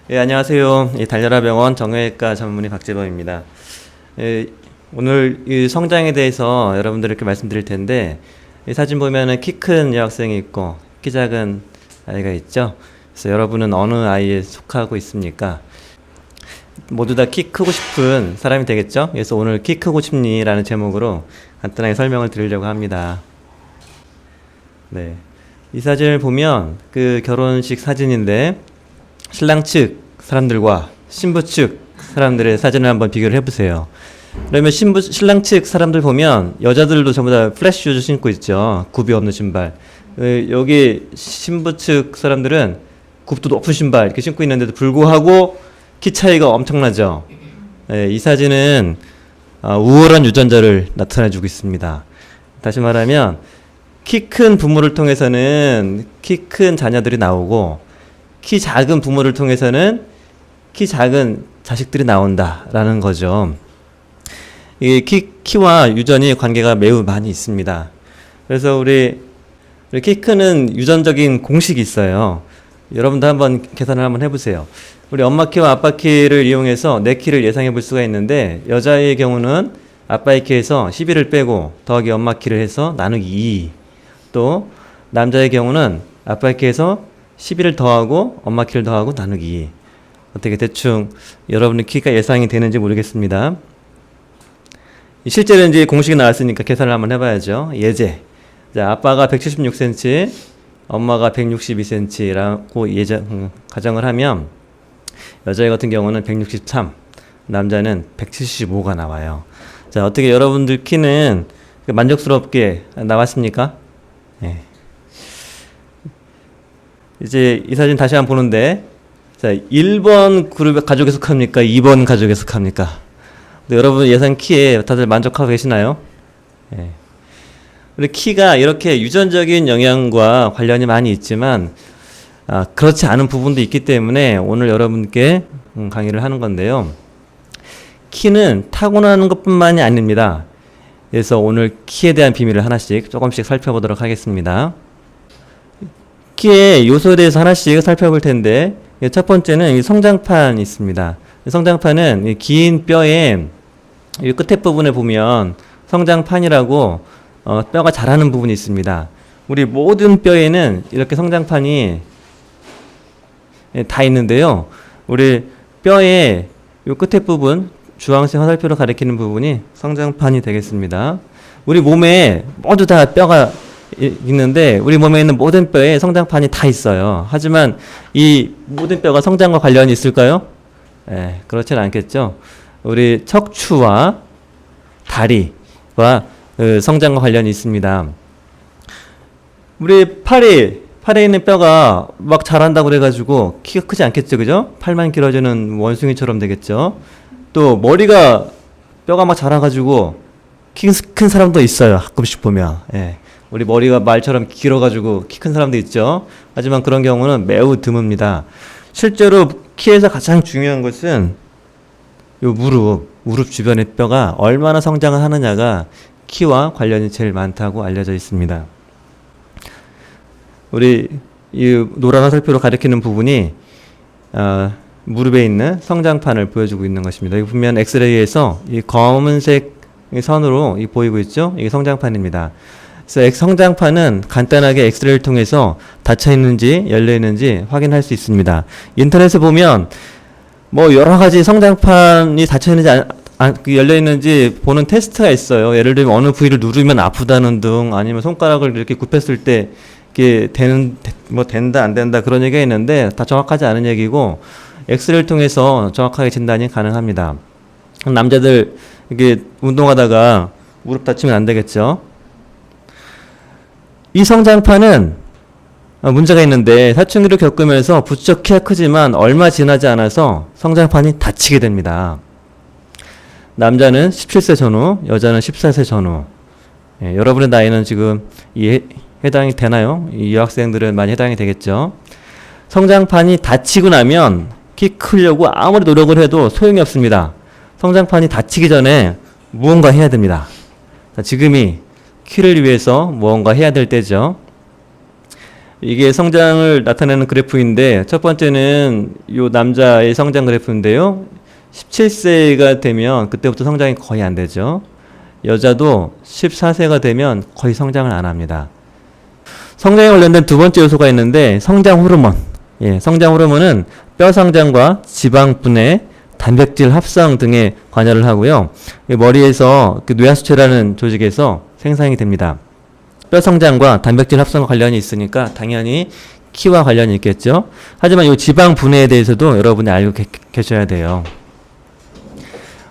예, 안녕하세요. 달려라 병원 정형외과 전문의 박재범입니다. 예, 오늘 이 성장에 대해서 여러분들께 말씀드릴 텐데, 이 사진 보면은 키 큰 여학생이 있고 키 작은 아이가 있죠. 그래서 여러분은 어느 아이에 속하고 있습니까? 모두 다 키 크고 싶은 사람이 되겠죠. 그래서 오늘 키 크고 싶니라는 제목으로 간단하게 설명을 드리려고 합니다. 네, 이 사진을 보면 그 결혼식 사진인데, 신랑 측 사람들과 신부 측 사람들의 사진을 한번 비교를 해보세요. 그러면 신랑 측 사람들 보면 여자들도 전부 다 플래시 슈즈 신고 있죠. 굽이 없는 신발. 여기 신부 측 사람들은 굽도 높은 신발 이렇게 신고 있는데도 불구하고 키 차이가 엄청나죠. 이 사진은 우월한 유전자를 나타내주고 있습니다. 다시 말하면 키 큰 부모를 통해서는 키 큰 자녀들이 나오고, 키 작은 부모를 통해서는 키 작은 자식들이 나온다라는 거죠. 이 키와 유전이 관계가 매우 많이 있습니다. 그래서 우리 키 크는 유전적인 공식이 있어요. 여러분도 한번 계산을 한번 해보세요. 우리 엄마 키와 아빠 키를 이용해서 내 키를 예상해 볼 수가 있는데, 여자의 경우는 아빠의 키에서 11을 빼고 더하기 엄마 키를 해서 나누기 2. 또 남자의 경우는 아빠의 키에서 11을 더하고 엄마 키를 더하고 나누기 2. 어떻게 대충 여러분의 키가 예상이 되는지 모르겠습니다. 실제로 이제 공식이 나왔으니까 계산을 한번 해봐야죠. 예제. 자, 아빠가 176cm, 엄마가 162cm라고 가정을 하면, 여자 같은 경우는 163, 남자는 175가 나와요. 자, 어떻게 여러분들 키는 만족스럽게 나왔습니까? 네. 이제 이 사진 다시 한번 보는데, 자, 1번 그룹 가족에 속합니까? 2번 가족에 속합니까? 여러분 예상 키에 다들 만족하고 계시나요? 네. 우리 키가 이렇게 유전적인 영향과 관련이 많이 있지만, 그렇지 않은 부분도 있기 때문에 오늘 여러분께 강의를 하는 건데요. 키는 타고나는 것뿐만이 아닙니다. 그래서 오늘 키에 대한 비밀을 하나씩 조금씩 살펴보도록 하겠습니다. 키의 요소에 대해서 하나씩 살펴볼 텐데, 첫 번째는 이 성장판이 있습니다. 성장판은 이 긴 뼈의 이 끝에 부분에 보면 성장판이라고 뼈가 자라는 부분이 있습니다. 우리 모든 뼈에는 이렇게 성장판이 다 있는데요. 우리 뼈의 이 끝에 부분, 주황색 화살표로 가리키는 부분이 성장판이 되겠습니다. 우리 몸에 모두 다 뼈가 있는데, 우리 몸에 있는 모든 뼈에 성장판이 다 있어요. 하지만 이 모든 뼈가 성장과 관련이 있을까요? 네, 그렇지는 않겠죠. 우리 척추와 다리와 성장과 관련이 있습니다. 우리 팔에 있는 뼈가 막 자란다고 그래가지고 키가 크지 않겠죠, 그죠? 팔만 길어지는 원숭이처럼 되겠죠. 또 머리가 뼈가 막 자라가지고 키 큰 사람도 있어요, 가끔씩 보면. 예. 우리 머리가 말처럼 길어가지고 키 큰 사람도 있죠. 하지만 그런 경우는 매우 드뭅니다. 실제로 키에서 가장 중요한 것은 요 무릎 주변의 뼈가 얼마나 성장을 하느냐가 키와 관련이 제일 많다고 알려져 있습니다. 우리 이 노란 화살표로 가리키는 부분이 무릎에 있는 성장판을 보여주고 있는 것입니다. 여기 보면 엑스레이에서 이 검은색 선으로 보이고 있죠? 이게 성장판입니다. 그래서 성장판은 간단하게 엑스레이를 통해서 닫혀 있는지 열려 있는지 확인할 수 있습니다. 인터넷에 보면 뭐 여러 가지 성장판이 닫혀 있는지 열려 있는지 보는 테스트가 있어요. 예를 들면 어느 부위를 누르면 아프다는 등, 아니면 손가락을 이렇게 굽혔을 때 이게 된다 안 된다 그런 얘기가 있는데, 다 정확하지 않은 얘기고, 엑스레이를 통해서 정확하게 진단이 가능합니다. 남자들 이게 운동하다가 무릎 다치면 안 되겠죠. 이 성장판은 문제가 있는데, 사춘기를 겪으면서 부쩍 키가 크지만 얼마 지나지 않아서 성장판이 닫히게 됩니다. 남자는 17세 전후, 여자는 14세 전후. 예, 여러분의 나이는 지금 해당이 되나요? 이 여학생들은 많이 해당이 되겠죠. 성장판이 닫히고 나면 키 크려고 아무리 노력을 해도 소용이 없습니다. 성장판이 닫히기 전에 무언가 해야 됩니다. 지금이 키를 위해서 무언가 해야 될 때죠. 이게 성장을 나타내는 그래프인데 첫 번째는 요 남자의 성장 그래프인데요. 17세가 되면 그때부터 성장이 거의 안 되죠. 여자도 14세가 되면 거의 성장을 안 합니다. 성장에 관련된 두 번째 요소가 있는데 성장 호르몬. 예, 성장 호르몬은 뼈 성장과 지방 분해, 단백질 합성 등에 관여를 하고요. 머리에서 그 뇌하수체라는 조직에서 생산이 됩니다. 뼈 성장과 단백질 합성과 관련이 있으니까 당연히 키와 관련이 있겠죠. 하지만 이 지방 분해에 대해서도 여러분이 알고 계셔야 돼요.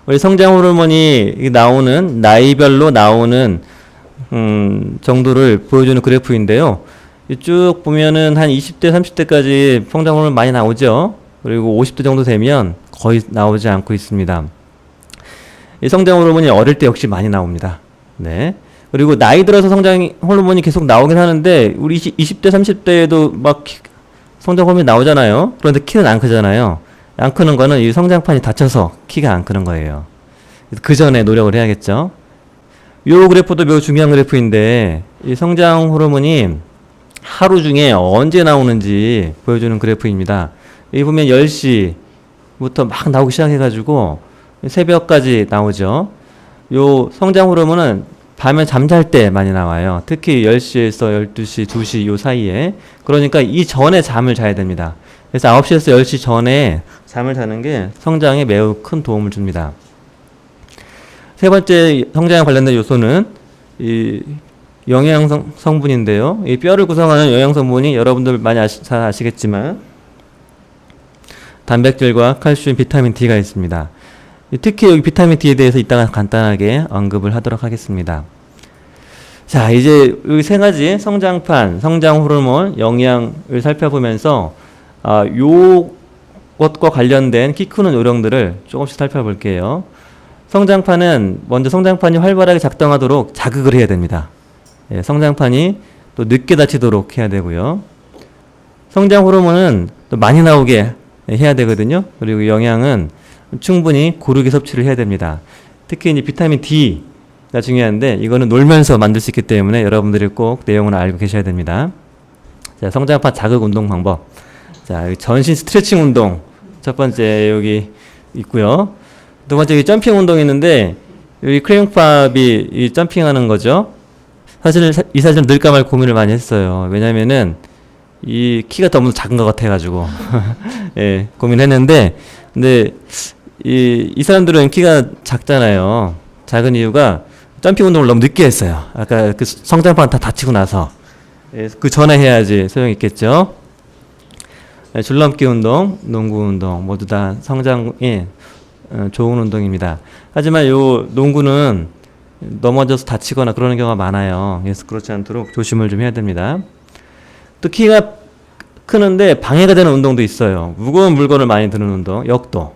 우리 성장 호르몬이 나오는 나이별로 나오는 정도를 보여주는 그래프인데요. 쭉 보면은 한 20대, 30대까지 성장 호르몬 많이 나오죠. 그리고 50대 정도 되면 거의 나오지 않고 있습니다. 이 성장 호르몬이 어릴 때 역시 많이 나옵니다. 네. 그리고 나이 들어서 성장 호르몬이 계속 나오긴 하는데 우리 20대, 30대에도 막 성장 호르몬이 나오잖아요. 그런데 키는 안 크잖아요. 안 크는 거는 이 성장판이 닫혀서 키가 안 크는 거예요. 그 전에 노력을 해야겠죠. 요 그래프도 매우 중요한 그래프인데 이 성장 호르몬이 하루 중에 언제 나오는지 보여주는 그래프입니다. 여기 보면 10시부터 막 나오기 시작해가지고 새벽까지 나오죠. 요 성장 호르몬은 밤에 잠잘 때 많이 나와요. 특히 10시에서 12시, 2시 요 사이에. 그러니까 이 전에 잠을 자야 됩니다. 그래서 9시에서 10시 전에 잠을 자는 게 성장에 매우 큰 도움을 줍니다. 세 번째 성장에 관련된 요소는 이 영양 성분인데요. 이 뼈를 구성하는 영양 성분이 여러분들 많이 잘 아시겠지만 단백질과 칼슘, 비타민 D가 있습니다. 특히 여기 비타민 D에 대해서 이따가 간단하게 언급을 하도록 하겠습니다. 자, 이제 여기 세 가지 성장판, 성장 호르몬, 영양을 살펴보면서 요것과 관련된 키 크는 요령들을 조금씩 살펴볼게요. 성장판은 먼저 성장판이 활발하게 작동하도록 자극을 해야 됩니다. 예, 성장판이 또 늦게 닫히도록 해야 되고요. 성장 호르몬은 또 많이 나오게 해야 되거든요. 그리고 영양은 충분히 고르게 섭취를 해야 됩니다. 특히 이제 비타민 D가 중요한데 이거는 놀면서 만들 수 있기 때문에 여러분들이 꼭 내용을 알고 계셔야 됩니다. 자, 성장판 자극 운동 방법. 자, 여기 전신 스트레칭 운동 첫 번째 여기 있고요. 두 번째 여기 점핑 운동이 있는데 여기 크레용팝이 이 점핑하는 거죠. 사실 이 사진을 넣을까 말 고민을 많이 했어요. 왜냐면은 이 키가 너무 작은 것 같아가지고 예, 고민했는데 근데 이 사람들은 키가 작잖아요. 작은 이유가 점핑 운동을 너무 늦게 했어요. 아까 그 성장판 다 다치고 나서 예, 그 전에 해야지 소용이 있겠죠. 예, 줄넘기 운동, 농구 운동 모두 다 성장에 좋은 운동입니다. 하지만 요 농구는 넘어져서 다치거나 그러는 경우가 많아요. 그래서 그렇지 않도록 조심을 좀 해야 됩니다. 또 키가 크는데 방해가 되는 운동도 있어요. 무거운 물건을 많이 드는 운동, 역도.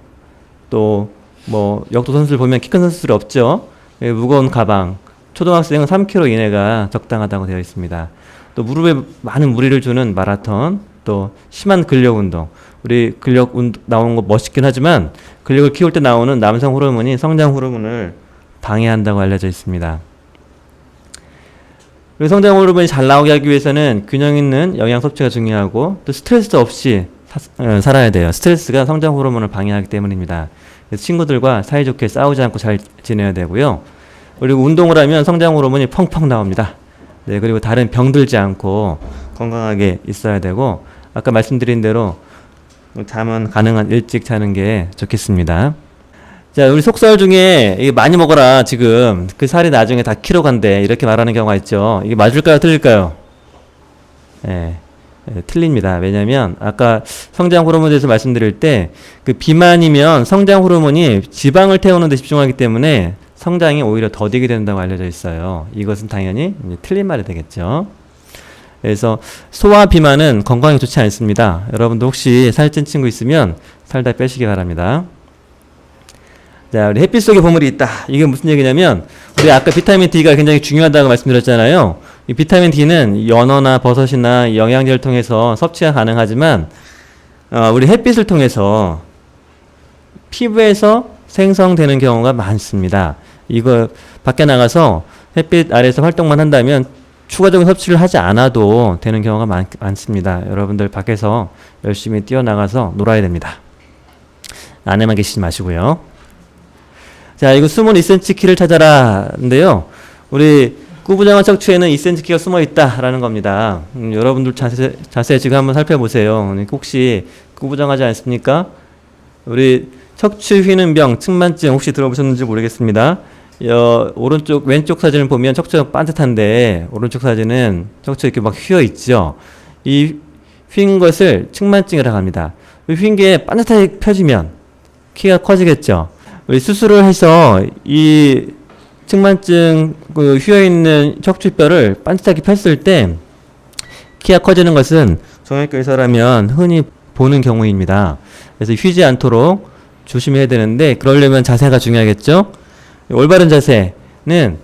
또 뭐 역도 선수를 보면 키 큰 선수들이 없죠. 무거운 가방. 초등학생은 3kg 이내가 적당하다고 되어 있습니다. 또 무릎에 많은 무리를 주는 마라톤, 또 심한 근력 운동. 우리 근력 나오는 거 멋있긴 하지만 근력을 키울 때 나오는 남성 호르몬이 성장 호르몬을 방해한다고 알려져 있습니다. 그리고 성장 호르몬이 잘 나오게 하기 위해서는 균형 있는 영양 섭취가 중요하고 또 스트레스 없이 살아야 돼요. 스트레스가 성장 호르몬을 방해하기 때문입니다. 그래서 친구들과 사이좋게 싸우지 않고 잘 지내야 되고요. 그리고 운동을 하면 성장 호르몬이 펑펑 나옵니다. 네, 그리고 다른 병들지 않고 건강하게 있어야 되고 아까 말씀드린 대로 잠은 가능한 일찍 자는 게 좋겠습니다. 자, 우리 속설 중에 이게 많이 먹어라 지금 그 살이 나중에 다 키로 간대 이렇게 말하는 경우가 있죠. 이게 맞을까요, 틀릴까요? 네, 틀립니다. 왜냐하면 아까 성장 호르몬에 대해서 말씀드릴 때 그 비만이면 성장 호르몬이 지방을 태우는 데 집중하기 때문에 성장이 오히려 더디게 된다고 알려져 있어요. 이것은 당연히 이제 틀린 말이 되겠죠. 그래서 소화 비만은 건강에 좋지 않습니다. 여러분도 혹시 살찐 친구 있으면 살 다 빼시기 바랍니다. 자, 우리 햇빛 속에 보물이 있다. 이게 무슨 얘기냐면 우리 아까 비타민 D가 굉장히 중요하다고 말씀드렸잖아요. 이 비타민 D는 연어나 버섯이나 영양제를 통해서 섭취가 가능하지만 우리 햇빛을 통해서 피부에서 생성되는 경우가 많습니다. 이거 밖에 나가서 햇빛 아래에서 활동만 한다면 추가적인 섭취를 하지 않아도 되는 경우가 많습니다. 여러분들 밖에서 열심히 뛰어나가서 놀아야 됩니다. 안에만 계시지 마시고요. 자, 이거 숨은 2cm 키를 찾아라인데요. 우리 구부정한 척추에는 2cm 키가 숨어 있다라는 겁니다. 여러분들 자세 지금 한번 살펴보세요. 혹시 구부정하지 않습니까? 우리 척추 휘는병, 측만증 혹시 들어보셨는지 모르겠습니다. 왼쪽 사진을 보면 척추가 반듯한데 오른쪽 사진은 척추 이렇게 막 휘어 있죠. 이 휜 것을 측만증이라고 합니다. 휜 게 반듯하게 펴지면 키가 커지겠죠. 우리 수술을 해서 이 측만증 휘어 있는 척추뼈를 반듯하게 폈을 때 키가 커지는 것은 정형외과 의사라면 흔히 보는 경우입니다. 그래서 휘지 않도록 조심해야 되는데 그러려면 자세가 중요하겠죠. 올바른 자세는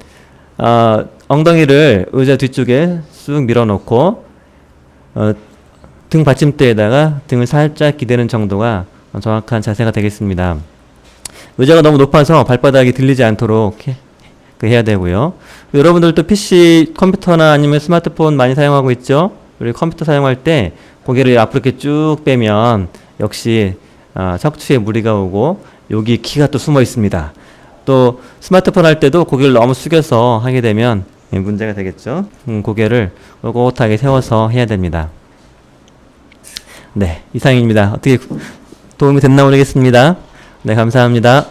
엉덩이를 의자 뒤쪽에 쑥 밀어놓고 등 받침대에다가 등을 살짝 기대는 정도가 정확한 자세가 되겠습니다. 의자가 너무 높아서 발바닥이 들리지 않도록 해야 되고요. 여러분들도 PC, 컴퓨터나 아니면 스마트폰 많이 사용하고 있죠? 우리 컴퓨터 사용할 때 고개를 앞으로 이렇게 쭉 빼면 역시 척추에 무리가 오고 여기 키가 또 숨어 있습니다. 또 스마트폰 할 때도 고개를 너무 숙여서 하게 되면 문제가 되겠죠. 고개를 꼿꼿하게 세워서 해야 됩니다. 네, 이상입니다. 어떻게 도움이 됐나 모르겠습니다. 네, 감사합니다.